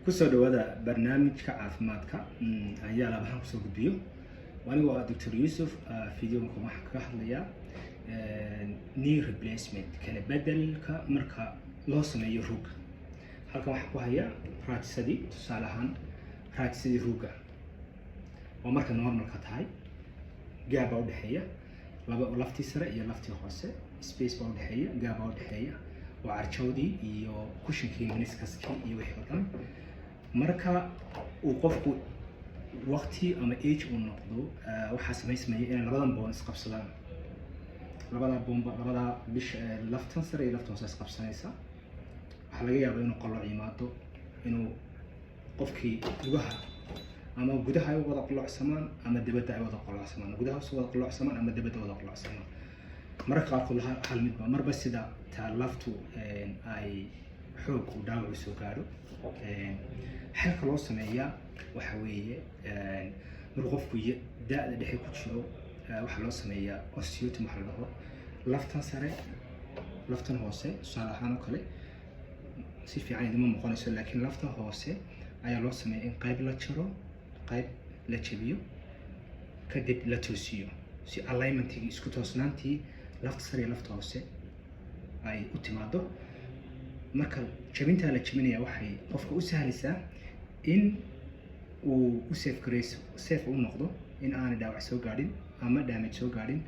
kusoo dhawaada barnaamijka caafimaadka ayaa labahan kusoo gudbiyo anigu waa Dr. Yusuf videoga waxaan ka hadlayaa knee replacement kala bedelka marka loo sameeyo ruga. halkan waxaan ku hayaa raadsadii tusaale ahaan raadsadii ruga oo marka normalka tahay gaaba u dhaxeeya laba laftii sare iyo laftii hoose space baa u dhaxeeya gaaba u dhaxeeya oo arjawdii iyo kushinkii meniscuskii iyo wixii oo dhan marka uu qofku waqti ama age uu noqdo waxa sameysmaya in labadan boon isqabsadaan labada bish laftan sare iyo laftan hoose isqabsanaysa waxa laga yaabaa inuu qolo yimaado inuu qofkii lugaha ama gudaha ay wada qolocsamaan ama dibadda ay wada qolocsamaan gudaha soo wada qolocsamaan ama dibadda wada qolocsamaan marka qaarkood hal mid ba marba sida ta laftu ay xoog u dhaawac soo gaaro xalka loo sameeyaa waxa weeye marka qofku da'da dhexe ku jiro waxa loo sameeyaa osteotomy waxa la dhaho laftan sare laftan hoose tusaale ahaan oo kale si fiican idima muuqanayso laakiin laftan hoose ayaa loo sameeyaa in qayb la jaro qayb la jabiyo kadib la toosiyo si alignmentii isku toosnaantii lafta sare iyo lafta hoose ay u timaado marka jabinta la jabinaya waxay qofka u sahlaysaa in uu u safe u noqdo in aan dhaawac soo gaadhin ama damage soo gaadhin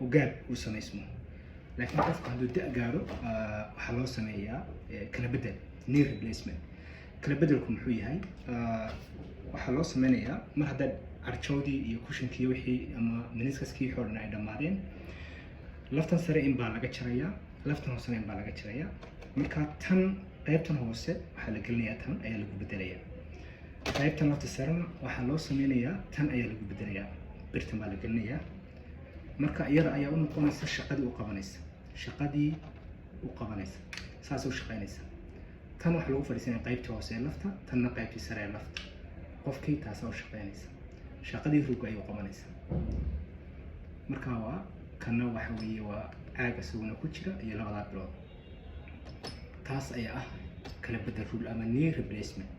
oo gaab u sameysmo laakiin qofka hadduu da' gaaro waxaa loo sameeyaa kala bedel knee replacement kala bedelku muxuu yahay waxaa loo sameynayaa mar haddaad arjawdii iyo kushinkii wixii ama meniscuskii wixii oo dhan ay dhammaadeen laftan sare in baa laga jarayaa laftan hoosena in baa laga jarayaa marka tan qaybtan hoose waxaa la gelinayaa tan ayaa lagu bedelayaa qaybtan lafta sarena waxaa loo sameynayaa tan ayaa lagu bedelayaa birtan baa la gelinayaa marka iyada ayaa u noqonaysa shaqadii u qabanaysa saas u shaqaynaysa tan waxa lagu fadhiisanaya qaybta hoose ee lafta tanna qaybtii sare ee lafta qofkii taasa u shaqaynaysa shaqadii ruga ayuu qabanaysa marka waa kana waxa weeye waa caag isaguna ku jira iyo labada bilood taas ayaa ah kala bedel rule ama knee replacement